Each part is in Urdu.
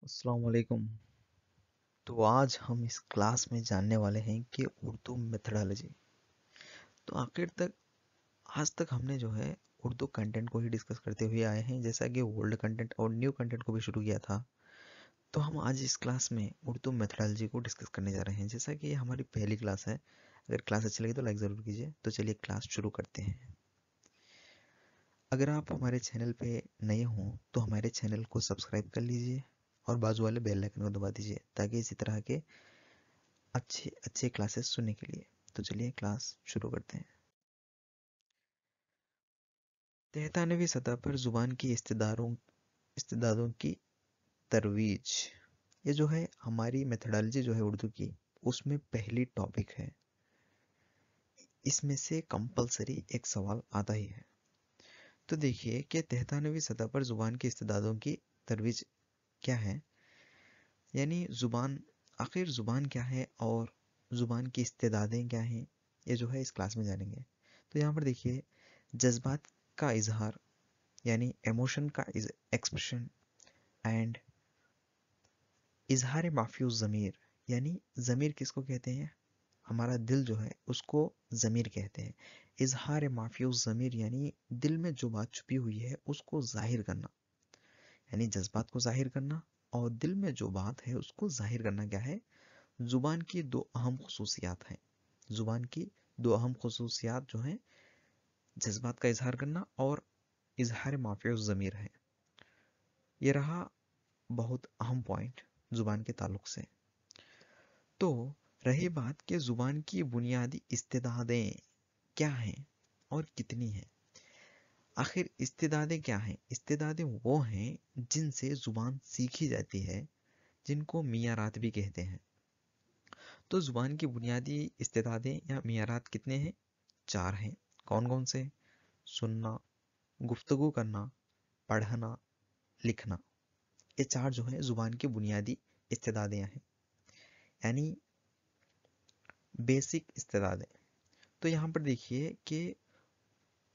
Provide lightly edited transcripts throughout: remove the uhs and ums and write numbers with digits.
السلام علیکم۔ تو آج ہم اس کلاس میں جاننے والے ہیں کہ اردو میتھڈالوجی۔ تو آج تک ہم نے جو ہے اردو کنٹینٹ کو ہی ڈسکس کرتے ہوئے آئے ہیں، جیسا کہ اولڈ کنٹینٹ اور نیو کنٹینٹ کو بھی شروع کیا تھا۔ تو ہم آج اس کلاس میں اردو میتھڈالوجی کو ڈسکس کرنے جا رہے ہیں، جیسا کہ یہ ہماری پہلی کلاس ہے۔ اگر کلاس اچھی لگی تو لائک ضرور کیجیے۔ تو چلیے کلاس شروع کرتے ہیں۔ اگر آپ ہمارے چینل پہ نئے ہوں تو ہمارے چینل کو سبسکرائب کر لیجیے اور بازو والے بیل آئکن کو دبا دیجیے تاکہ اسی طرح کے اچھے کلاسز سننے کے لیے۔ تو چلیے کلاس شروع کرتے ہیں۔ 93ویں سطح پر زبان کی استعدادوں کی ترویج، یہ جو ہے ہماری میتھڈالوجی جو ہے اردو کی، اس میں پہلی ٹاپک ہے۔ اس میں سے کمپلسری ایک سوال آتا ہی ہے۔ تو دیکھیے کہ 93ویں سطح پر زبان کی استعدادوں کی ترویج کیا ہے، یعنی آخر زبان کیا ہے اور زبان کی استعدادیں کیا ہیں، یہ جو ہے اس کلاس میں جانیں گے۔ تو یہاں پر دیکھیے جذبات کا اظہار، یعنی ایموشن کا ایکسپریشن، اینڈ اظہار مافی الضمیر، یعنی ضمیر کس کو کہتے ہیں؟ ہمارا دل جو ہے اس کو ضمیر کہتے ہیں۔ اظہار مافی الضمیر یعنی دل میں جو بات چھپی ہوئی ہے اس کو ظاہر کرنا، یعنی جذبات کو ظاہر کرنا اور دل میں جو بات ہے اس کو ظاہر کرنا کیا ہے؟ زبان کی دو اہم خصوصیات ہیں۔ زبان کی دو اہم خصوصیات جو ہیں جذبات کا اظہار کرنا اور اظہار مافی الضمیر ہے۔ یہ رہا بہت اہم پوائنٹ زبان کے تعلق سے۔ تو رہی بات کہ زبان کی بنیادی استعدادیں کیا ہیں اور کتنی ہیں۔ آخر استعدادیں کیا ہیں؟ استعدادیں وہ ہیں جن سے زبان سیکھی جاتی ہے، جن کو معیارات بھی کہتے ہیں۔ تو زبان کی بنیادی استعدادیں یا معیارات کتنے ہیں؟ 4 ہیں۔ کون کون سے؟ سننا، گفتگو کرنا، پڑھنا، لکھنا۔ یہ 4 جو ہیں زبان کی بنیادی استعدادیں ہیں، یعنی بیسک استعدادیں۔ تو یہاں پر دیکھیے کہ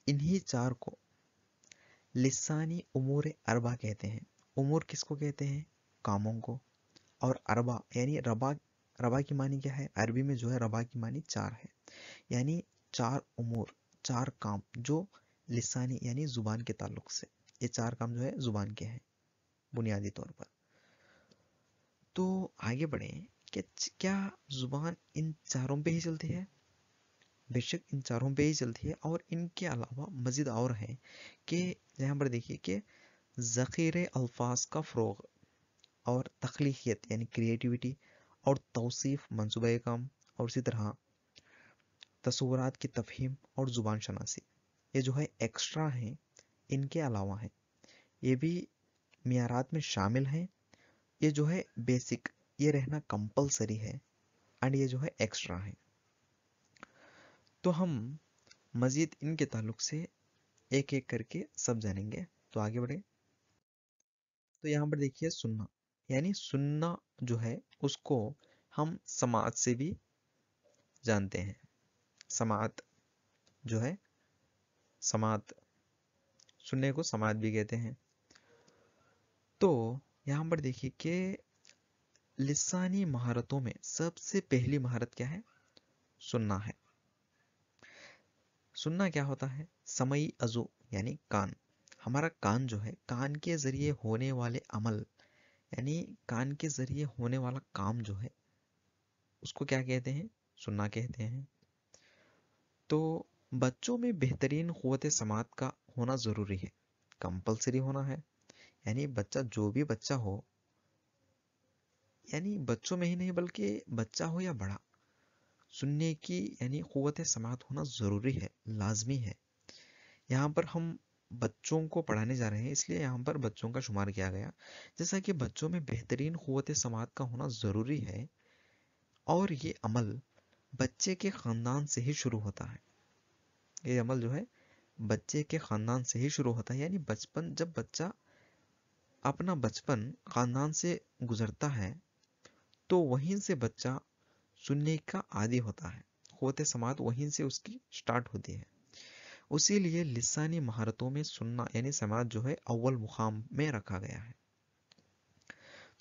انہی 4 کو لسانی امور اربع کہتے ہیں۔ امور کس کو کہتے ہیں؟ کاموں کو۔ اور اربع یعنی ربع کی معنی کیا ہے؟ عربی میں جو ہے ربع کی معنی 4 ہے، یعنی 4 امور، 4 کام جو لسانی یعنی زبان کے تعلق سے، یہ 4 کام جو ہے زبان کے ہیں بنیادی طور پر۔ تو آگے بڑھیں کہ کیا زبان ان 4 پہ ہی چلتی ہے؟ بے شک ان 4 پہ ہی چلتی ہے، اور ان کے علاوہ مزید اور ہیں کہ یہاں پر دیکھیے کہ ذخیرے الفاظ کا فروغ اور تخلیقیت یعنی کریٹیوٹی اور توصیف منصوبہ کام، اور اسی طرح تصورات کی تفہیم اور زبان شناسی، یہ جو ہے ایکسٹرا ہیں، ان کے علاوہ ہیں، یہ بھی معیارات میں شامل ہیں۔ یہ جو ہے بیسک، یہ رہنا کمپلسری ہے، اینڈ یہ جو ہے ایکسٹرا ہے۔ تو ہم مزید ان کے تعلق سے ایک ایک کر کے سب جانیں گے۔ تو آگے بڑھیں۔ تو یہاں پر دیکھیے سننا، یعنی سننا جو ہے اس کو ہم سماعت سے بھی جانتے ہیں۔ سماعت جو ہے، سماعت سننے کو سماعت بھی کہتے ہیں۔ تو یہاں پر دیکھیے کہ لسانی مہارتوں میں سب سے پہلی مہارت کیا ہے؟ سننا ہے۔ سننا کیا ہوتا ہے؟ سمعی عضو یعنی کان۔ ہمارا کان جو ہے، کان کے ذریعے ہونے والے عمل، یعنی کان کے ذریعے ہونے والا کام جو ہے اس کو کیا کہتے ہیں؟ سننا کہتے ہیں۔ تو بچوں میں بہترین قوت سماعت کا ہونا ضروری ہے، کمپلسری ہونا ہے، یعنی بچہ جو بھی بچہ ہو، یعنی بچوں میں ہی نہیں بلکہ بچہ ہو یا بڑا، سننے کی یعنی قوت سماعت ہونا ضروری ہے، لازمی ہے۔ یہاں پر ہم بچوں کو پڑھانے جا رہے ہیں، اس لیے یہاں پر بچوں کا شمار کیا گیا، جیسا کہ بچوں میں بہترین قوت سماعت کا ہونا ضروری ہے، اور یہ عمل بچے کے خاندان سے ہی شروع ہوتا ہے۔ یہ عمل جو ہے بچے کے خاندان سے ہی شروع ہوتا ہے، یعنی بچپن، جب بچہ اپنا بچپن خاندان سے گزرتا ہے تو وہیں سے بچہ سننے کا عادی ہوتا ہے، قوت سماعت وہیں سے اس کی سٹارٹ ہوتی ہے۔ اسی لیے لسانی مہارتوں میں سننا یعنی سماعت جو ہے اول مقام میں رکھا گیا ہے۔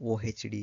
OHD,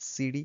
CD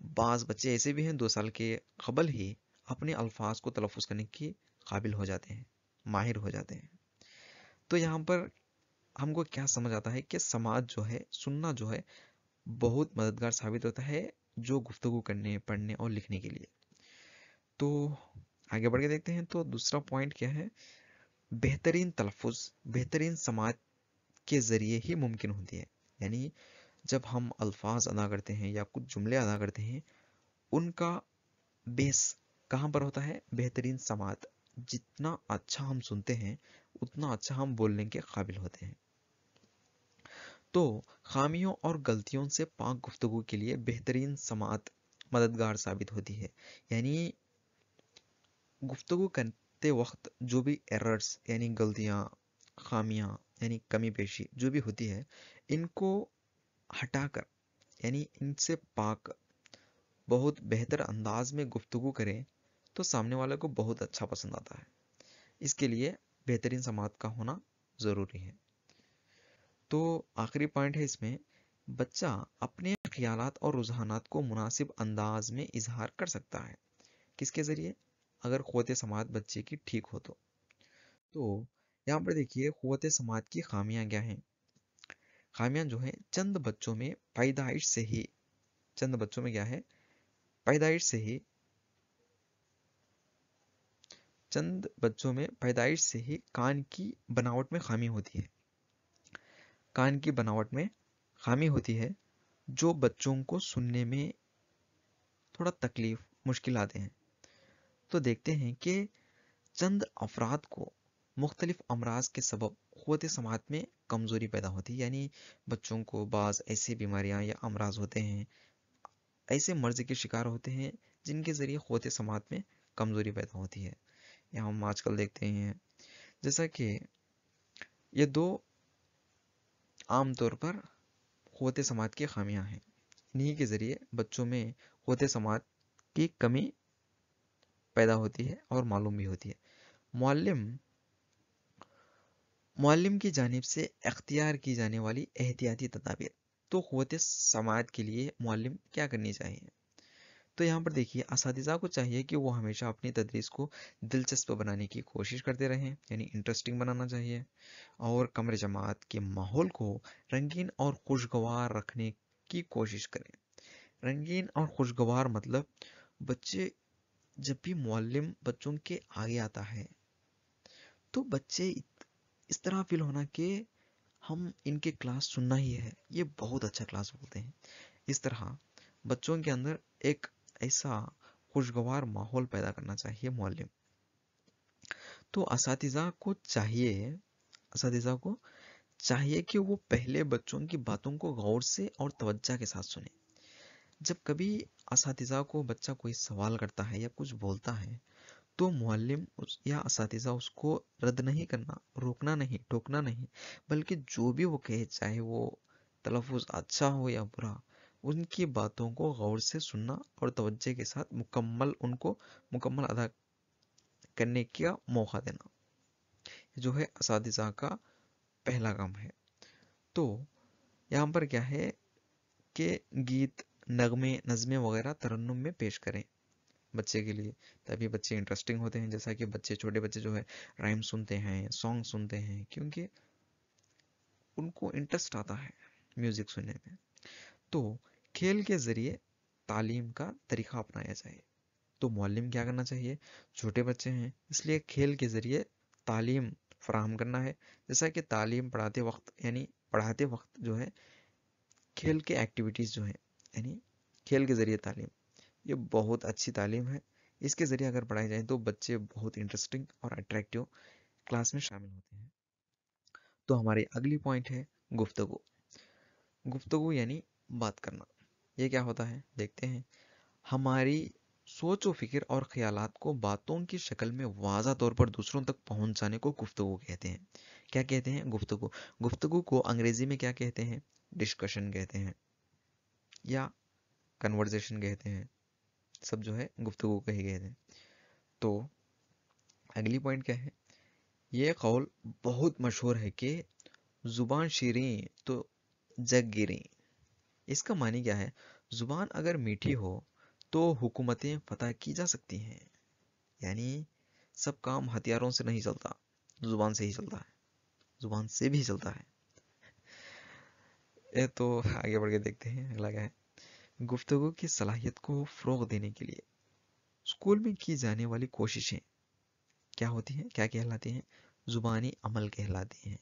بعض بچے ایسے بھی ہیں 2 سال کے قبل ہی اپنے الفاظ کو تلفظ کرنے کی قابل ہو جاتے ہیں، ماہر ہو جاتے ہیں۔ تو یہاں پر ہم کو کیا سمجھ آتا ہے کہ سماعت جو ہے، سننا جو ہے، بہت مددگار ثابت ہوتا ہے جو گفتگو کرنے، پڑھنے اور لکھنے کے لیے۔ تو آگے بڑھ کے دیکھتے ہیں، تو دوسرا پوائنٹ کیا ہے؟ بہترین تلفظ بہترین سماعت کے ذریعے ہی ممکن ہوتی ہے۔ یعنی جب ہم الفاظ ادا کرتے ہیں یا کچھ جملے ادا کرتے ہیں، ان کا بیس کہاں پر ہوتا ہے؟ بہترین سماعت۔ جتنا اچھا ہم سنتے ہیں اتنا اچھا ہم بولنے کے قابل ہوتے ہیں۔ تو خامیوں اور غلطیوں سے پاک گفتگو کے لیے بہترین سماعت مددگار ثابت ہوتی ہے۔ یعنی گفتگو کرتے وقت جو بھی ایررز یعنی غلطیاں، خامیاں یعنی کمی بیشی جو بھی ہوتی ہے، ان کو ہٹا کر، یعنی ان سے پاک بہت بہتر انداز میں گفتگو کریں تو سامنے والے کو بہت اچھا پسند آتا ہے۔ اس کے لیے بہترین سماعت کا ہونا ضروری ہے۔ تو آخری پوائنٹ ہے اس میں، بچہ اپنے خیالات اور رجحانات کو مناسب انداز میں اظہار کر سکتا ہے۔ کس کے ذریعے؟ اگر قوت سماعت بچے کی ٹھیک ہو تو یہاں پر دیکھیے قوت سماعت کی خامیاں کیا ہیں۔ خامیاں جو ہیں، چند بچوں میں کیا ہے؟ پیدائش سے ہی کان کی بناوٹ میں خامی ہوتی ہے۔ کان کی بناوٹ میں خامی ہوتی ہے جو بچوں کو سننے میں تھوڑا تکلیف، مشکل آتے ہیں۔ تو دیکھتے ہیں کہ چند افراد کو مختلف امراض کے سبب قوت سماعت میں کمزوری پیدا ہوتی ہے۔ یعنی بچوں کو بعض ایسی بیماریاں یا امراض ہوتے ہیں، ایسے مرض کے شکار ہوتے ہیں جن کے ذریعے قوت سماعت میں کمزوری پیدا ہوتی ہے۔ یہاں ہم آج کل دیکھتے ہیں جیسا کہ یہ 2 عام طور پر قوت سماعت کی خامیاں ہیں۔ انہی کے ذریعے بچوں میں قوت سماعت کی کمی پیدا ہوتی ہے اور معلوم بھی ہوتی ہے۔ معلم کی جانب سے اختیار کی جانے والی احتیاطی تدابیر۔ تو قوت سماعت کے لیے معلم کیا کرنی چاہیے؟ تو یہاں پر دیکھیے، اساتذہ کو چاہیے کہ وہ ہمیشہ اپنی تدریس کو دلچسپ بنانے کی کوشش کرتے رہیں، یعنی انٹرسٹنگ بنانا چاہیے، اور کمر جماعت کے ماحول کو رنگین اور خوشگوار رکھنے کی کوشش کریں۔ رنگین اور خوشگوار مطلب بچے، جب بھی معلم بچوں کے آگے آتا ہے تو بچے اس طرح فیل ہونا کہ ہم ان کے کلاس سننا ہی ہے، یہ بہت اچھا کلاس بولتے ہیں۔ اس طرح بچوں کے اندر ایک ایسا خوشگوار ماحول پیدا کرنا چاہیے معلم۔ تو اساتذہ کو چاہیے کہ وہ پہلے بچوں کی باتوں کو غور سے اور توجہ کے ساتھ سنیں۔ جب کبھی اساتذہ کو بچہ کوئی سوال کرتا ہے یا کچھ بولتا ہے تو معلم یا اساتذہ اس کو رد نہیں کرنا، روکنا نہیں، ٹوکنا نہیں، بلکہ جو بھی وہ کہے، چاہے وہ تلفظ اچھا ہو یا برا، ان کی باتوں کو غور سے سننا اور توجہ کے ساتھ ان کو مکمل ادا کرنے کا موقع دینا، جو ہے اساتذہ کا پہلا کام ہے۔ تو یہاں پر کیا ہے کہ گیت، نغمے، نظمیں وغیرہ ترنم میں پیش کریں بچے کے لیے، تبھی بچے انٹرسٹنگ ہوتے ہیں۔ جیسا کہ چھوٹے بچے جو ہے رائم سنتے ہیں، سانگ سنتے ہیں، کیونکہ ان کو انٹرسٹ آتا ہے میوزک سننے میں۔ تو کھیل کے ذریعے تعلیم کا طریقہ اپنایا جائے۔ تو معلم کیا کرنا چاہیے؟ چھوٹے بچے ہیں اس لیے کھیل کے ذریعے تعلیم فراہم کرنا ہے۔ جیسا کہ تعلیم پڑھاتے وقت جو ہے کھیل کے ایکٹیویٹیز جو ہیں، یعنی کھیل کے ذریعے تعلیم، یہ بہت اچھی تعلیم ہے۔ اس کے ذریعے اگر پڑھائی جائے تو بچے بہت انٹرسٹنگ اور اٹریکٹیو کلاس میں شامل ہوتے ہیں۔ تو ہماری اگلی پوائنٹ ہے گفتگو۔ گفتگو یعنی بات کرنا۔ یہ کیا ہوتا ہے؟ دیکھتے ہیں۔ ہماری سوچ و فکر اور خیالات کو باتوں کی شکل میں واضح طور پر دوسروں تک پہنچانے کو گفتگو کہتے ہیں۔ کیا کہتے ہیں؟ گفتگو۔ گفتگو کو انگریزی میں کیا کہتے ہیں؟ ڈسکشن کہتے ہیں یا کنورزیشن کہتے ہیں، سب جو ہے گفتگو کہی گئے تھے۔ تو اگلی پوائنٹ کیا ہے؟ یہ قول بہت مشہور ہے کہ زبان شیریں تو جگ گیریں۔ اس کا معنی کیا ہے؟ زبان اگر میٹھی ہو تو حکومتیں فتح کی جا سکتی ہیں. یعنی سب کام ہتھیاروں سے نہیں چلتا، زبان سے ہی چلتا ہے، زبان سے بھی چلتا ہے. تو آگے بڑھ کے دیکھتے ہیں اگلا کیا ہے. گفتگو کی صلاحیت کو فروغ دینے کے لیے اسکول میں کی جانے والی کوششیں کیا ہوتی ہیں، کیا کہلاتی ہیں؟ زبانی عمل کہلاتی ہیں.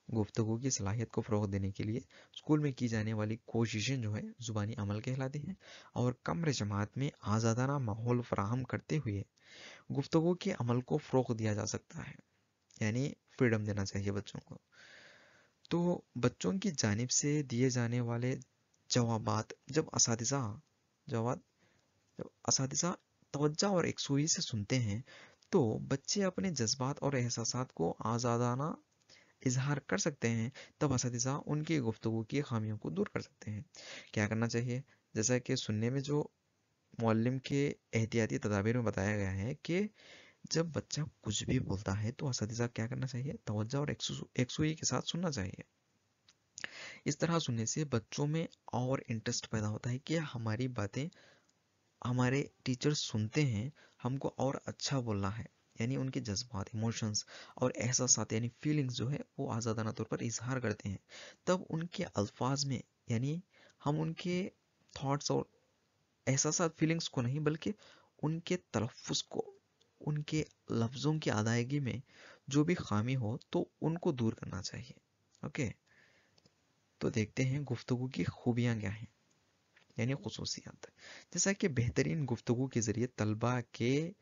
گفتگو کی صلاحیت کو فروغ دینے کے لیے اسکول میں کی جانے والی کوششیں جو ہے زبانی عمل کہلاتی ہیں. اور کمر جماعت میں آزادانہ ماحول فراہم کرتے ہوئے گفتگو کے عمل کو فروغ دیا جا سکتا ہے. یعنی فریڈم دینا چاہیے بچوں کو. تو بچوں کی جانب سے دیے جانے والے جوابات جب اساتذہ توجہ اور یکسوئی سے سنتے ہیں تو بچے اپنے جذبات اور احساسات کو آزادانہ اظہار کر سکتے ہیں. تب اساتذہ ان کی گفتگو کی خامیوں کو دور کر سکتے ہیں. کیا کرنا چاہیے؟ جیسا کہ سننے میں جو معلم کے احتیاطی تدابیر میں بتایا گیا ہے کہ جب بچہ کچھ بھی بولتا ہے تو اساتذہ کیا کرنا چاہیے؟ توجہ اور یکسوئی کے ساتھ سننا چاہیے. اس طرح سننے سے بچوں میں اور انٹرسٹ پیدا ہوتا ہے کہ ہماری باتیں ہمارے ٹیچر سنتے ہیں، ہم کو اور اچھا بولنا ہے. یعنی ان کے جذبات، ایموشنز اور احساسات یعنی فیلنگز جو ہے وہ آزادانہ طور پر اظہار کرتے ہیں. تب ان کے الفاظ میں یعنی ہم ان کے تھاٹس اور احساسات، فیلنگز کو نہیں بلکہ ان کے تلفظ کو، ان کے لفظوں کی ادائیگی میں جو بھی خامی ہو تو ان کو دور کرنا چاہیے. اوکے، تو دیکھتے ہیں گفتگو کی خوبیاں کیا ہیں یعنی خصوصیات. جیسا کہ بہترین گفتگو کے ذریعے طلباء کے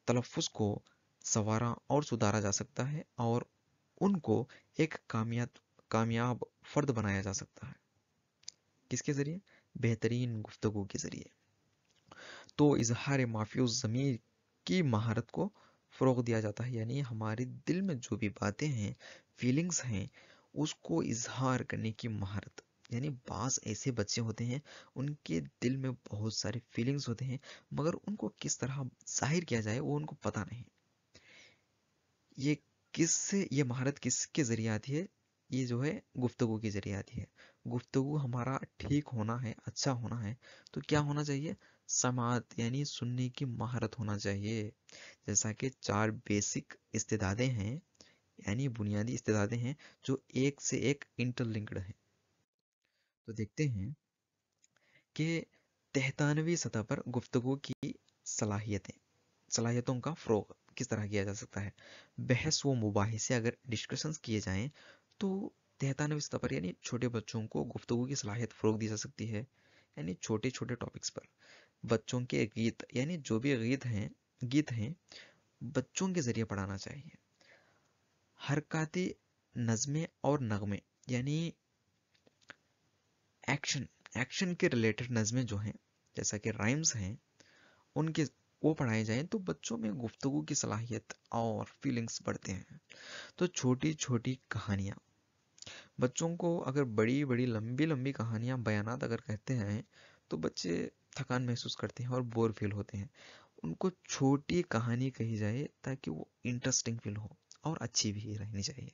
تلفظ کو سنوارا اور سدھارا جا سکتا ہے اور ان کو ایک کامیاب فرد بنایا جا سکتا ہے. کس کے ذریعے؟ بہترین گفتگو کے ذریعے. تو اظہار معافی الضمیر کی مہارت کو فروغ دیا جاتا ہے. یعنی ہمارے دل میں جو بھی باتیں ہیں، فیلنگز ہیں، اس کو اظہار کرنے کی مہارت. یعنی بعض ایسے بچے ہوتے ہیں ان کے دل میں بہت سارے فیلنگز ہوتے ہیں مگر ان کو کس طرح ظاہر کیا جائے وہ ان کو پتہ نہیں. یہ مہارت کس کے ذریعے آتی ہے؟ یہ جو ہے گفتگو کے ذریعے آتی ہے. گفتگو ہمارا ٹھیک ہونا ہے، اچھا ہونا ہے تو کیا ہونا چاہیے؟ سماعت یعنی سننے کی مہارت ہونا چاہیے. جیسا کہ 4 بیسک استعدادیں ہیں یعنی بنیادی استعدادیں ہیں جو ایک سے ایک انٹر لنکڈ ہیں. تو دیکھتے ہیں کہ تحتانوی سطح پر گفتگو کی صلاحیتوں کا فروغ کس طرح کیا جا سکتا ہے. بحث و مباحثے اگر ڈسکشنز کیے جائیں تو تحتانوی سطح پر یعنی چھوٹے بچوں کو گفتگو کی صلاحیت فروغ دی جا سکتی ہے. یعنی چھوٹے چھوٹے ٹاپکس پر بچوں کے گیت یعنی جو بھی گیت ہیں بچوں کے ذریعے پڑھانا چاہیے. حرکاتی نظمیں اور نغمے یعنی ایکشن کے ریلیٹڈ نظمیں جو ہیں جیسا کہ رائمز ہیں ان کے وہ پڑھائے جائیں تو بچوں میں گفتگو کی صلاحیت اور فیلنگز بڑھتے ہیں. تو چھوٹی چھوٹی کہانیاں بچوں کو اگر بڑی بڑی لمبی لمبی کہانیاں بیانات اگر کہتے ہیں تو بچے تھکان محسوس کرتے ہیں اور بور فیل ہوتے ہیں. ان کو چھوٹی کہانی کہی جائے تاکہ وہ انٹرسٹنگ فیل ہو اور اچھی بھی رہنی چاہیے.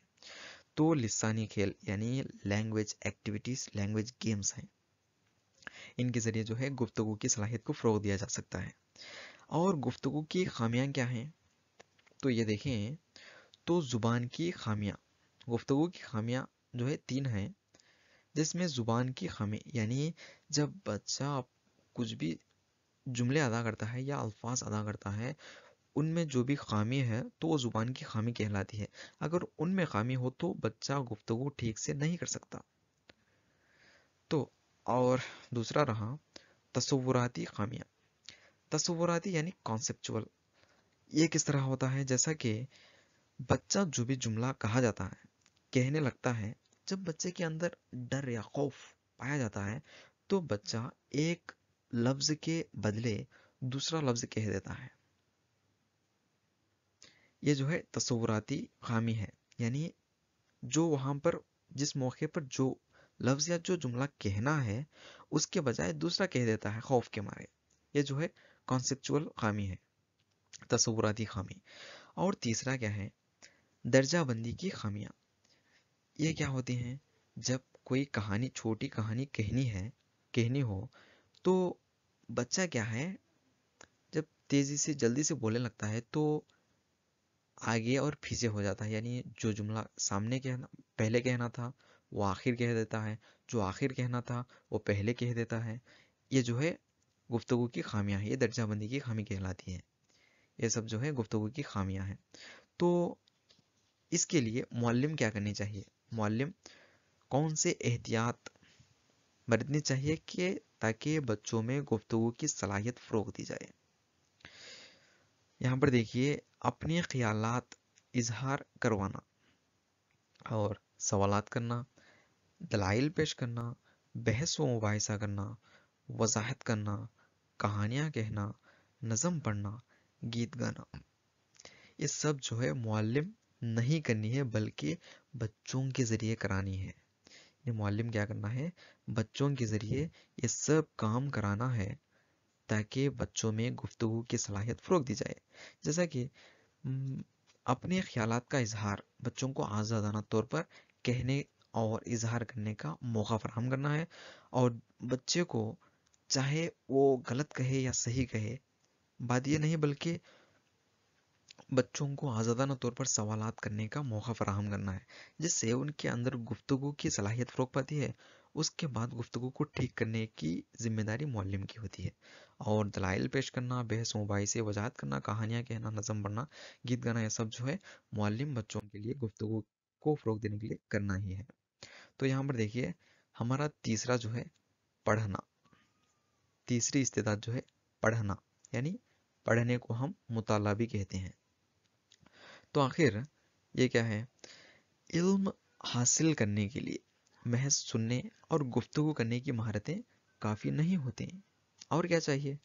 تو لسانی کھیل یعنی لینگویج ایکٹیویٹیز، لینگویج گیمز ہیں، ان کے ذریعے جو ہے گفتگو کی صلاحیت کو فروغ دیا جا سکتا ہے. اور گفتگو کی خامیاں کیا ہیں؟ تو یہ دیکھیں تو زبان کی خامیاں، گفتگو کی خامیاں جو ہے 3 ہیں جس میں زبان کی خامی یعنی جب بچہ کچھ بھی جملے ادا کرتا ہے یا الفاظ ادا کرتا ہے ان میں جو بھی خامی ہے تو وہ زبان کی خامی کہلاتی ہے. اگر ان میں خامی ہو تو بچہ گفتگو ٹھیک سے نہیں کر سکتا. تو اور دوسرا رہا تصوراتی خامیاں. تصوراتی یعنی کانسیپچول. یہ کس طرح ہوتا ہے؟ جیسا کہ بچہ جو بھی جملہ کہا جاتا ہے کہنے لگتا ہے، جب بچے کے اندر ڈر یا خوف پایا جاتا ہے تو بچہ ایک لفظ کے بدلے دوسرا لفظ کہہ دیتا ہے. یہ جو ہے تصوراتی خامی ہے. یعنی جو وہاں پر جس موقع پر جو لفظ یا جو جملہ کہنا ہے اس کے بجائے دوسرا کہہ دیتا ہے خوف کے مارے. یہ جو ہے کانسیپچول خامی ہے، تصوراتی خامی. اور تیسرا کیا ہے؟ درجہ بندی کی خامیاں. یہ کیا ہوتی ہیں؟ جب کوئی کہانی، چھوٹی کہانی کہنی ہے کہنی ہو تو بچہ کیا ہے جب تیزی سے جلدی سے بولنے لگتا ہے تو آگے اور پیچھے ہو جاتا ہے، یعنی جو جملہ سامنے کہنا پہلے کہنا تھا وہ آخر کہہ دیتا ہے، جو آخر کہنا تھا وہ پہلے کہہ دیتا ہے۔ یہ جو ہے گفتگو کی خامیاں ہیں، یہ درجہ بندی کی خامی کہلاتی ہے۔ یہ سب جو ہے گفتگو کی خامیاں ہیں۔ تو اس کے لیے معلم کیا کرنی چاہیے، معلم کون سے احتیاط برتنی چاہیے کہ تاکہ بچوں میں گفتگو کی صلاحیت فروغ دی جائے۔ یہاں پر دیکھیے، اپنے خیالات اظہار کروانا اور سوالات کرنا، دلائل پیش کرنا، بحث و مباحثہ کرنا، وضاحت کرنا، کہانیاں کہنا، نظم پڑھنا، گیت گانا، یہ سب جو ہے معلم نہیں کرنی ہے بلکہ بچوں کے ذریعے کرانی ہے۔ یہ معلم کیا کرنا ہے، بچوں کے ذریعے یہ سب کام کرانا ہے تاکہ بچوں میں گفتگو کی صلاحیت فروغ دی جائے۔ جیسا کہ اپنے خیالات کا اظہار بچوں کو آزادانہ طور پر کہنے اور اظہار کرنے کا موقع فراہم کرنا ہے، اور بچے کو چاہے وہ غلط کہے یا صحیح کہے، بات یہ نہیں بلکہ بچوں کو آزادانہ طور پر سوالات کرنے کا موقع فراہم کرنا ہے، جس سے ان کے اندر گفتگو کی صلاحیت فروغ پاتی ہے۔ اس کے بعد گفتگو کو ٹھیک کرنے کی ذمہ داری معلم کی ہوتی ہے، اور دلائل پیش کرنا، بحث مباحثے، وضاحت کرنا، کہانیاں کہنا، نظم پڑھنا، گیت گانا، یہ سب جو ہے معلم بچوں کے لیے گفتگو کو فروغ دینے کے لیے کرنا ہی ہے۔ تو یہاں پر دیکھیے، ہمارا تیسرا جو ہے پڑھنا، تیسری استعداد جو ہے پڑھنا، یعنی پڑھنے کو ہم مطالعہ بھی کہتے ہیں۔ تو آخر یہ کیا ہے، علم حاصل کرنے کے لیے محض سننے اور گفتگو کرنے کی مہارتیں کافی نہیں ہوتی، اور کیا چاہیے،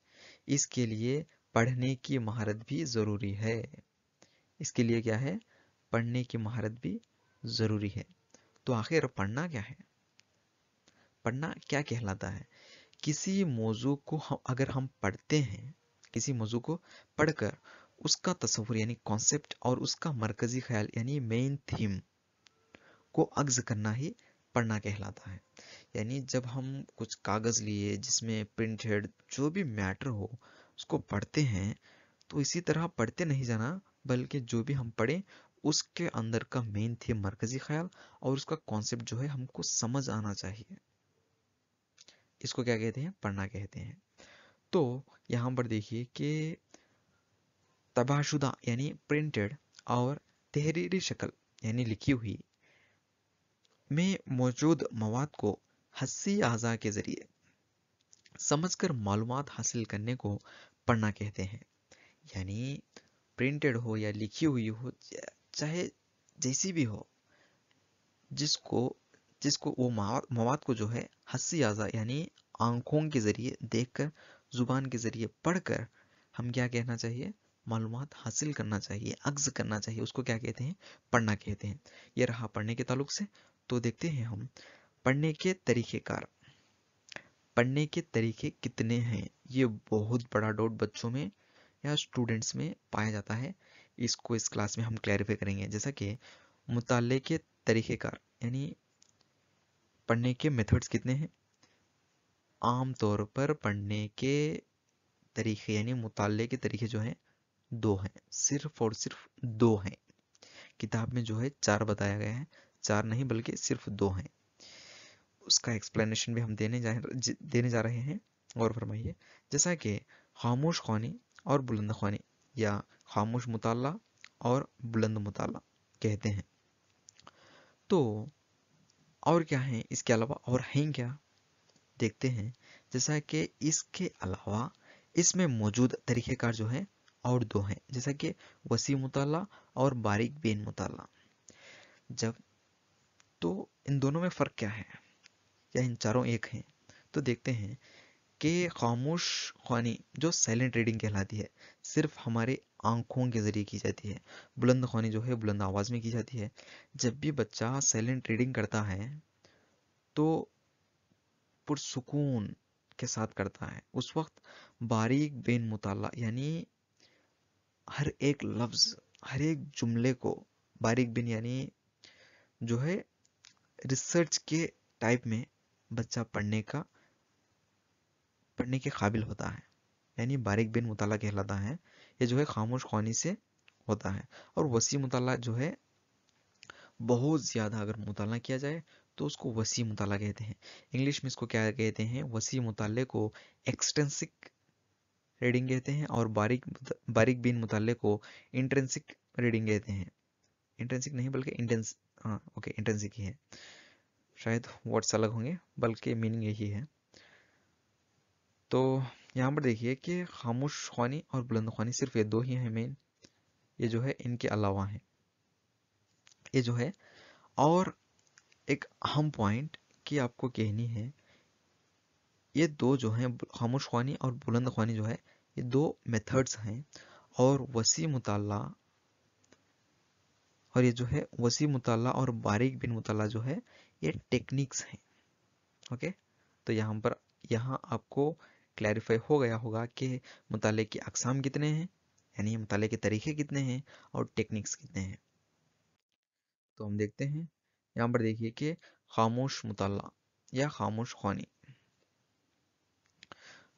اس کے لیے پڑھنے کی مہارت بھی ضروری ہے۔ اس کے لیے کیا ہے، پڑھنے کی مہارت بھی ضروری ہے۔ تو آخر پڑھنا کیا ہے، پڑھنا کیا کہلاتا ہے؟ کسی موضوع کو اگر ہم پڑھتے ہیں، کسی موضوع کو پڑھ کر اس کا تصور یعنی کانسیپٹ اور اس کا مرکزی خیال یعنی مین تھیم کو اخذ کرنا ہی پڑھنا کہلاتا ہے۔ یعنی جب ہم کچھ کاغذ لیے جس میں پرنٹڈ جو بھی میٹر ہو اس کو پڑھتے ہیں، تو اسی طرح پڑھتے نہیں جانا، بلکہ جو بھی ہم پڑھیں اس کے اندر کا مین تھیم، مرکزی خیال اور اس کا کانسیپٹ جو ہے ہم کو سمجھ آنا چاہیے۔ اس کو کیا کہتے ہیں، پڑھنا کہتے ہیں۔ تو یہاں پر دیکھیے کہ طبع شدہ یعنی پرنٹڈ اور تحریری شکل یعنی لکھی ہوئی میں موجود مواد کو حسی اعضاء کے ذریعے سمجھ کر معلومات حاصل کرنے کو پڑھنا کہتے ہیں۔ یعنی پرنٹڈ ہو یا لکھی ہوئی ہو، چاہے جیسی بھی ہو، جس کو وہ مواد کو جو ہے حسی اعضاء یعنی آنکھوں کے ذریعے دیکھ کر، زبان کے ذریعے پڑھ کر ہم کیا کہنا چاہیے، معلومات حاصل کرنا چاہیے، اخذ کرنا چاہیے، اس کو کیا کہتے ہیں، پڑھنا کہتے ہیں۔ یہ رہا پڑھنے کے تعلق سے۔ تو دیکھتے ہیں ہم پڑھنے کے طریقہ کار۔ پڑھنے کے طریقے کتنے ہیں، یہ بہت بڑا ڈاؤٹ بچوں میں یا اسٹوڈنٹس میں پایا جاتا ہے۔ اس کو اس کلاس میں ہم کلیریفائی کریں گے۔ جیسا کہ مطالعے کے طریقہ کار یعنی پڑھنے کے میتھڈز کتنے ہیں۔ عام طور پر پڑھنے کے طریقے یعنی مطالعے کے طریقے جو ہیں 2 ہیں، صرف اور صرف 2 ہیں۔ کتاب میں جو ہے 4 بتایا گیا ہے، 4 نہیں بلکہ صرف 2 ہیں۔ اس کا ایکسپلینیشن بھی ہم دینے جا رہے ہیں، اور فرمائیے۔ جیسا کہ خاموش خوانی اور بلند خوانی، یا خاموش مطالعہ اور بلند مطالعہ کہتے ہیں۔ تو اور کیا ہیں اس کے علاوہ، اور ہیں کیا، دیکھتے ہیں۔ جیسا کہ اس کے علاوہ اس میں موجود طریقہ کار جو ہیں اور 2 ہیں، جیسا کہ وسیع مطالعہ اور باریک بین مطالعہ۔ جب تو ان دونوں میں فرق کیا ہے، یا ان چاروں ایک ہیں؟ تو دیکھتے ہیں کہ خاموش خوانی جو سائلنٹ ریڈنگ کہلاتی ہے، صرف ہمارے آنکھوں کے ذریعے کی جاتی ہے۔ بلند خوانی جو ہے بلند آواز میں کی جاتی ہے۔ جب بھی بچہ سائلنٹ ریڈنگ کرتا ہے تو پرسکون کے ساتھ کرتا ہے۔ اس وقت باریک بین مطالعہ یعنی ہر ایک لفظ، ہر ایک جملے کو باریک بین یعنی جو ہے ریسرچ کے ٹائپ میں بچہ پڑھنے کا پڑھنے کے قابل ہوتا ہے، یعنی باریک بین مطالعہ کہلاتا ہے. یہ جو ہے خاموش خوانی سے ہوتا ہے. اور وسیع مطالعہ جو ہے بہت زیادہ اگر مطالعہ کیا جائے تو اس کو وسیع مطالعہ کہتے ہیں. انگلش میں اس کو کیا کہتے ہیں؟ وسیع مطالعے کو ایکسٹینسک ریڈنگ کہتے ہیں، اور باریک بین مطالعے کو انٹرنسک ریڈنگ کہتے ہیں. انٹرنسک نہیں بلکہ انٹرنسک ہی ہے. شاید ورڈس الگ ہوں گے بلکہ میننگ یہی ہے. تو یہاں پر دیکھیے کہ خاموش خوانی اور بلند خوانی صرف یہ دو ہی ہیں مین. یہ جو ہے ان کے علاوہ ہیں. یہ جو ہے اور ایک اہم پوائنٹ کہ آپ کو کہنی ہے، یہ دو جو ہیں خاموش خوانی اور بلند خوانی جو ہے یہ دو میتھڈز ہیں، اور وسیع مطالعہ اور یہ جو ہے وسیع مطالعہ اور باریک بین مطالعہ جو ہے یہ ٹیکنیکس ہیں. اوکے، تو یہاں آپ کو کلیریفائی ہو گیا ہوگا کہ مطالعے کی اقسام کتنے ہیں، یعنی مطالعے کے طریقے کتنے ہیں اور ٹیکنیکس کتنے ہیں. تو ہم دیکھتے ہیں یہاں پر دیکھیے کہ خاموش مطالعہ یا خاموش خوانی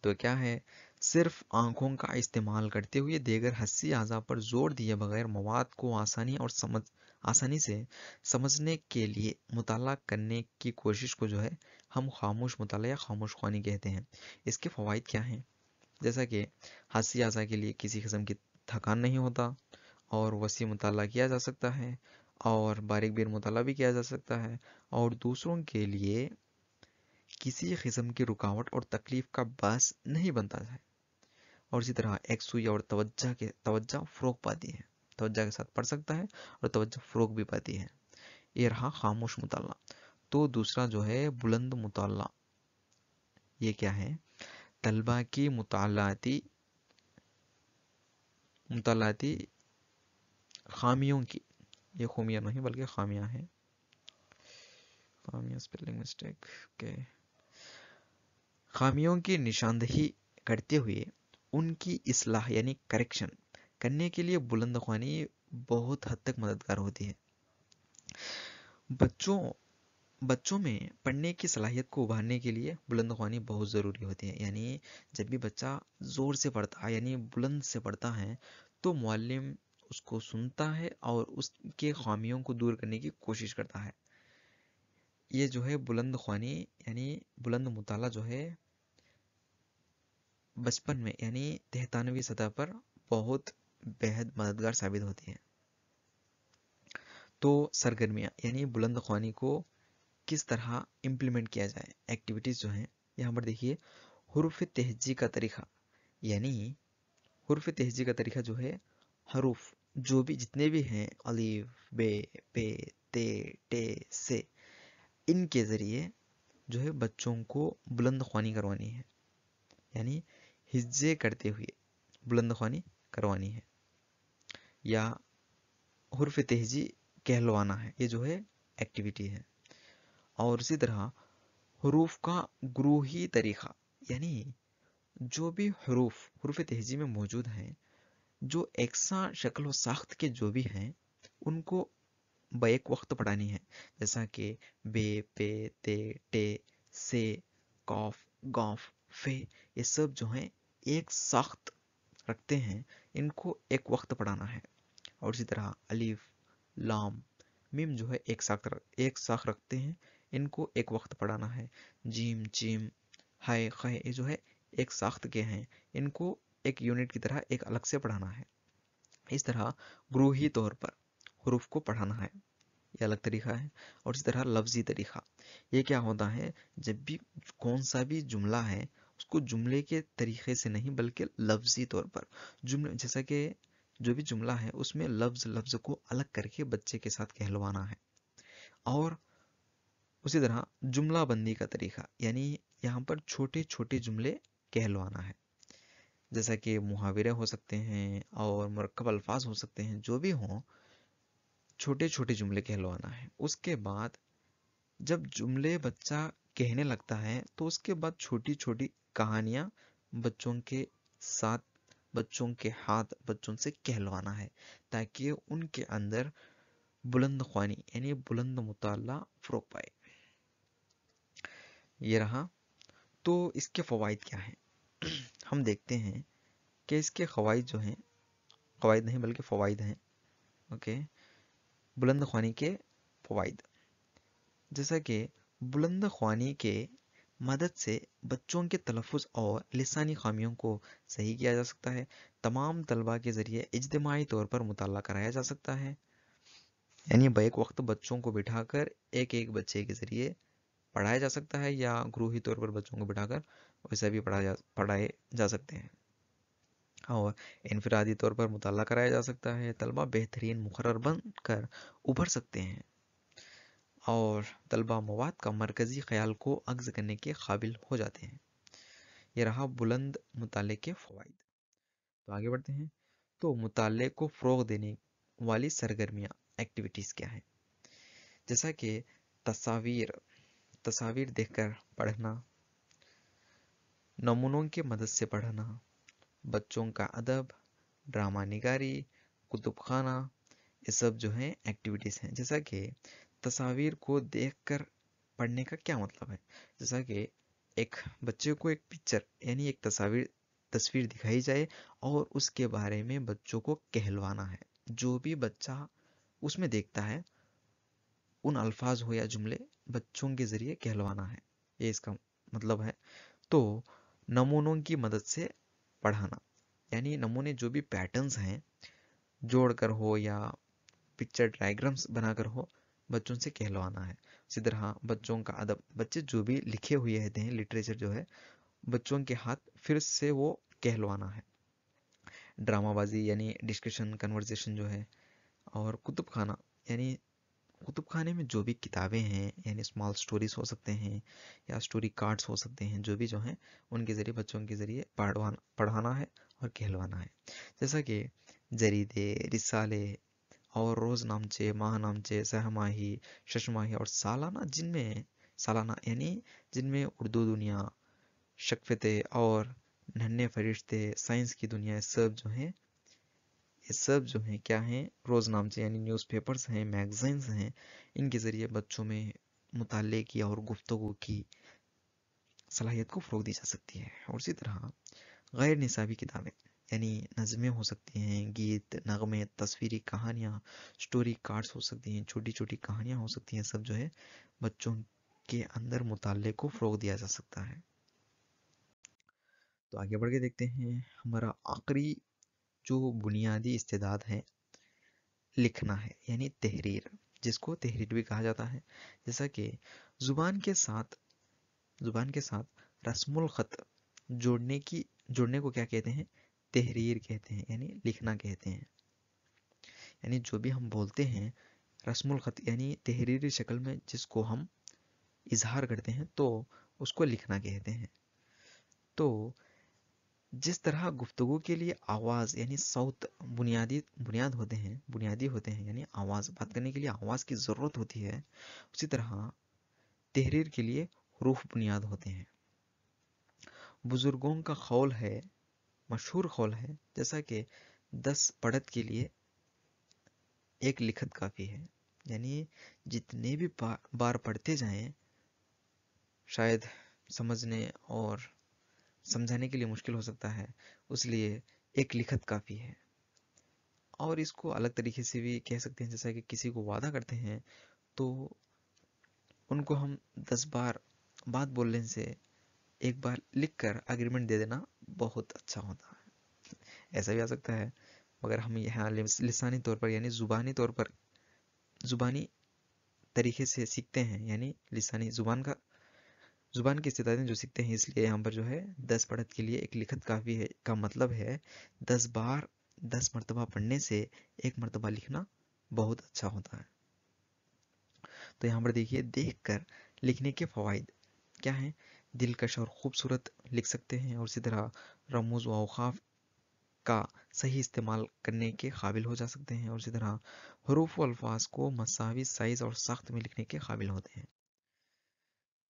تو کیا ہے؟ صرف آنکھوں کا استعمال کرتے ہوئے دیگر حسی اعضاء پر زور دیے بغیر مواد کو آسانی سے سمجھنے کے لیے مطالعہ کرنے کی کوشش کو جو ہے ہم خاموش مطالعہ یا خاموش خوانی کہتے ہیں. اس کے فوائد کیا ہیں؟ جیسا کہ حسی اعضاء کے لیے کسی قسم کی تھکان نہیں ہوتا، اور وسیع مطالعہ کیا جا سکتا ہے، اور باریک بین مطالعہ بھی کیا جا سکتا ہے، اور دوسروں کے لیے کسی قسم کی رکاوٹ اور تکلیف کا باعث نہیں بنتا ہے. اور اسی طرح یکسوئی اور توجہ فروغ پاتی ہے. توجہ کے ساتھ پڑھ سکتا ہے اور توجہ فروغ بھی پاتی ہے. یہ رہا خاموش مطالعہ. تو دوسرا جو ہے بلند مطالعہ. یہ کیا ہے؟ طلبہ کی مطالعاتی خامیوں کی، یہ خومیاں نہیں بلکہ خامیاں ہیں، خامیاں سپیلنگ مسٹیک کے، خامیوں کی نشاندہی کرتے ہوئے ان کی اصلاح یعنی کریکشن کرنے کے لیے بلند خوانی بہت حد تک مددگار ہوتی ہے. بچوں میں پڑھنے کی صلاحیت کو ابھارنے کے لیے بلند خوانی بہت ضروری ہوتی ہے. یعنی جب بھی بچہ زور سے پڑھتا ہے یعنی بلند سے پڑھتا ہے تو معلم اس کو سنتا ہے اور اس کے خامیوں کو دور کرنے کی کوشش کرتا ہے. یہ جو ہے بلند خوانی یعنی بلند مطالعہ جو ہے بچپن میں یعنی 93ویں سطح پر بہت بہت مددگار ثابت ہوتی ہے. تو سرگرمیاں یعنی بلند خوانی کو کس طرح امپلیمنٹ کیا جائے، ایکٹیویٹیز جو ہیں یہاں پر دیکھیے. حروف تہجی کا طریقہ، یعنی حروف تہجی کا طریقہ جو ہے حروف جو بھی جتنے بھی ہیں الف بے پے تے ٹے سے، ان کے ذریعے جو ہے بچوں کو بلند خوانی کروانی ہے، یعنی ہجے کرتے ہوئے بلند خوانی کروانی ہے یا حروف تہجی کہلوانا ہے. یہ جو ہے ایکٹیویٹی ہے. اور اسی طرح حروف کا گروہی طریقہ، یعنی جو بھی حروف تہجی میں موجود ہیں جو یکساں شکل و ساخت کے جو بھی ہیں ان کو بیک وقت پڑھانی ہے. جیسا کہ بے پے تے ٹے سے قاف گاف فے، یہ سب جو ہیں ایک ساخت رکھتے ہیں، ان کو ایک وقت پڑھانا ہے. اور اسی طرح الف لام میم جو ہے ایک ساخت رکھتے ہیں، ان کو ایک وقت پڑھانا ہے. جیم چیم ہائے خے یہ جو ہے ایک ساخت کے ہیں، ان کو ایک یونٹ کی طرح ایک الگ سے پڑھانا ہے. اس طرح گروہی طور پر حروف کو پڑھانا ہے، یہ الگ طریقہ ہے. اور اسی طرح لفظی طریقہ، یہ کیا ہوتا ہے؟ جب بھی کون سا بھی جملہ ہے اس کو جملے کے طریقے سے نہیں بلکہ لفظی طور پر جیسا کہ جو بھی جملہ ہے اس میں لفظ کو الگ کر کے بچے کے ساتھ کہلوانا ہے. اور اسی طرح جملہ بندی کا طریقہ، یعنی یہاں پر چھوٹے چھوٹے جملے کہلوانا ہے، جیسا کہ محاورے ہو سکتے ہیں اور مرکب الفاظ ہو سکتے ہیں، جو بھی ہوں چھوٹے چھوٹے جملے کہلوانا ہے. اس کے بعد جب جملے بچہ کہنے لگتا ہے تو اس کے بعد چھوٹی چھوٹی کہانیاں بچوں کے ساتھ بچوں کے ہاتھ بچوں سے کہلوانا ہے، تاکہ ان کے اندر بلند خوانی یعنی بلند مطالعہ فروغ پائے. یہ رہا. تو اس کے فوائد کیا ہیں؟ ہم دیکھتے ہیں کہ اس کے قواعد جو ہیں، قواعد نہیں بلکہ فوائد ہیں. اوکے، بلند خوانی کے فوائد، جیسا کہ بلند خوانی کے مدد سے بچوں کے تلفظ اور لسانی خامیوں کو صحیح کیا جا سکتا ہے. تمام طلبہ کے ذریعے اجتماعی طور پر مطالعہ کرایا جا سکتا ہے. یعنی بیک وقت بچوں کو بٹھا کر ایک ایک بچے کے ذریعے پڑھایا جا سکتا ہے، یا گروہی طور پر بچوں کو بٹھا کر ویسے بھی پڑھائے جا سکتے ہیں. اور انفرادی طور پر مطالعہ کرایا جا سکتا ہے. طلبہ بہترین مقرر بن کر ابھر سکتے ہیں، اور طلبہ مواد کا مرکزی خیال کو اخذ کرنے کے قابل ہو جاتے ہیں. یہ رہا بلند مطالعے کے فوائد. تو آگے بڑھتے ہیں. تو مطالعے کو فروغ دینے والی سرگرمیاں، ایکٹیویٹیز کیا ہیں؟ جیسا کہ تصاویر دیکھ کر پڑھنا، نمونوں کی مدد سے پڑھنا، بچوں کا ادب، ڈرامہ نگاری، کتب خانہ، یہ سب جو ہیں ایکٹیویٹیز ہیں. جیسا کہ تصاویر کو دیکھ کر پڑھنے کا کیا مطلب ہے؟ جیسا کہ ایک بچے کو ایک پکچر یعنی ایک تصویر دکھائی جائے اور اس کے بارے میں بچوں کو کہلوانا ہے. جو بھی بچہ اس میں دیکھتا ہے ان الفاظ ہو یا جملے بچوں کے ذریعے کہلوانا ہے، یہ اس کا مطلب ہے. تو نمونوں کی مدد سے پڑھانا، یعنی نمونے جو بھی پیٹرنز ہیں جوڑ کر ہو یا پکچر ڈائیگرامس بنا کر ہو، بچوں سے کہلوانا ہے. اسی طرح بچوں کا ادب، بچے جو بھی لکھے ہوئے رہتے ہیں لٹریچر جو ہے بچوں کے ہاتھ پھر سے وہ کہلوانا ہے. ڈرامہ بازی یعنی ڈسکشن کنورزیشن جو ہے. اور کتب خانہ، یعنی کتب خانے میں جو بھی کتابیں ہیں، یعنی اسمال سٹوریز ہو سکتے ہیں یا سٹوری کارڈز ہو سکتے ہیں، جو بھی جو ہیں ان کے ذریعے بچوں کے ذریعے پڑھانا ہے اور کہلوانا ہے. جیسا کہ جریدے، رسالے اور روز نامچے، ماہ نامچے، سہ ماہی، شش ماہی اور سالانہ یعنی جن میں اردو دنیا، شقفتیں اور ننھے فرشتے، سائنس کی دنیا، یہ سب جو ہیں کیا ہیں؟ روز نامچے یعنی نیوز پیپرز ہیں، میگزینز ہیں. ان کے ذریعے بچوں میں مطالعے کی اور گفتگو کی صلاحیت کو فروغ دی جا سکتی ہے. اور اسی طرح غیر نصابی کتابیں یعنی نظمیں ہو سکتی ہیں، گیت، نغمے، تصویری کہانیاں، سٹوری کارڈز ہو سکتی ہیں، چھوٹی چھوٹی کہانیاں ہو سکتی ہیں، سب جو ہے بچوں کے اندر مطالعے کو فروغ دیا جا سکتا ہے. تو آگے بڑھ کے دیکھتے ہیں ہمارا آخری جو بنیادی استعداد ہے لکھنا ہے، یعنی تحریر، جس کو تحریر بھی کہا جاتا ہے. جیسا کہ زبان کے ساتھ رسم الخط جوڑنے کو کیا کہتے ہیں؟ تحریر کہتے ہیں، یعنی لکھنا کہتے ہیں. یعنی جو بھی ہم بولتے ہیں رسم الخط یعنی تحریری شکل میں جس کو ہم اظہار کرتے ہیں تو اس کو لکھنا کہتے ہیں. تو جس طرح گفتگو کے لیے آواز یعنی صوت بنیاد ہوتے ہیں یعنی آواز، بات کرنے کے لیے آواز کی ضرورت ہوتی ہے، اسی طرح تحریر کے لیے حروف بنیاد ہوتے ہیں. بزرگوں کا قول ہے، مشہور قول ہے، جیسا کہ 10 پڑھت کے لیے ایک لکھت کافی ہے. یعنی جتنے بھی بار پڑھتے جائیں شاید سمجھنے اور سمجھانے کے لیے مشکل ہو سکتا ہے، اس لیے ایک لکھت کافی ہے. اور اس کو الگ طریقے سے بھی کہہ سکتے ہیں، جیسا کہ کسی کو وعدہ کرتے ہیں تو ان کو ہم 10 بار بات بولنے سے ایک بار لکھ کر اگریمنٹ دے دینا بہت اچھا ہوتا ہے. ایسا بھی آ سکتا ہے، مگر ہم یہاں لسانی طور پر یعنی زبانی طریقے سے سیکھتے ہیں، یعنی لسانی زبان کی استعدادیں جو سیکھتے ہیں، اس لیے یہاں پر جو ہے 10 پڑھت کے لیے ایک لکھت کافی ہے کا مطلب ہے 10 بار 10 مرتبہ پڑھنے سے ایک مرتبہ لکھنا بہت اچھا ہوتا ہے. تو یہاں پر دیکھیے دیکھ کر لکھنے کے فوائد کیا ہیں؟ دلکش اور خوبصورت لکھ سکتے ہیں، اور اسی طرح رموز و اوقاف کا صحیح استعمال کرنے کے قابل ہو جا سکتے ہیں، اور اسی طرح حروف و الفاظ کو مساوی سائز اور ساخت میں لکھنے کے قابل ہوتے ہیں.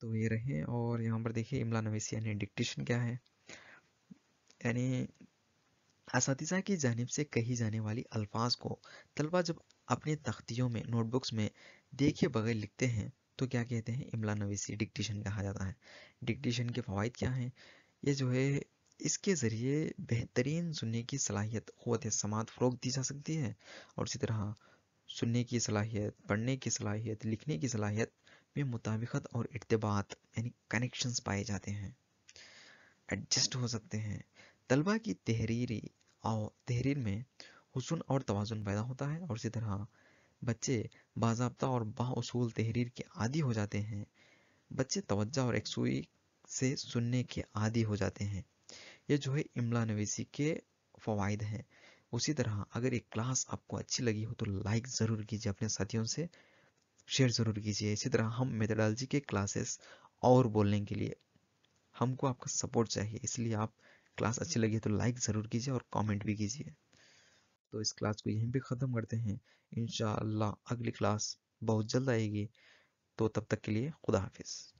تو یہ رہے. اور یہاں پر دیکھیے املا نویسی یعنی ڈکٹیشن کیا ہے؟ یعنی اساتذہ کی جانب سے کہی جانے والی الفاظ کو طلبہ جب اپنے تختیوں میں، نوٹ بکس میں دیکھے بغیر لکھتے ہیں تو کیا کہتے ہیں؟ املا نویسی، ڈکٹیشن کہا جاتا ہے. ڈکٹیشن کے فوائد کیا ہیں؟ یہ جو ہے اس کے ذریعے بہترین سننے کی صلاحیت، قوت سماعت فروغ دی جا سکتی ہے، اور اسی طرح سننے کی صلاحیت، پڑھنے کی صلاحیت، لکھنے کی صلاحیت میں مطابقت اور ارتباط یعنی کنیکشنز پائے جاتے ہیں، ایڈجسٹ ہو سکتے ہیں۔ طلبہ کی تحریر میں حسن اور توازن پیدا ہوتا ہے، اور اسی طرح بچے باضابطہ اور بااصول تحریر کے عادی ہو جاتے ہیں۔ بچے توجہ اور یکسوئی سے سننے کے عادی ہو جاتے ہیں۔ یہ جو ہے املا نویسی کے فوائد ہیں۔ اسی طرح اگر ایک کلاس آپ کو اچھی لگی ہو تو لائک ضرور کیجیے، اپنے ساتھیوں سے شیئر ضرور کیجیے۔ اسی طرح ہم میتھڈالوجی کے کلاسز اور بولنے کے لیے ہم کو آپ کا سپورٹ چاہیے، اس لیے آپ کلاس اچھی لگی تو لائک ضرور کیجیے اور کامنٹ بھی کیجیے۔ تو اس کلاس کو یہیں پہ ختم کرتے ہیں، انشاءاللہ اگلی کلاس بہت جلد آئے گی، تو تب تک کے لیے خدا حافظ۔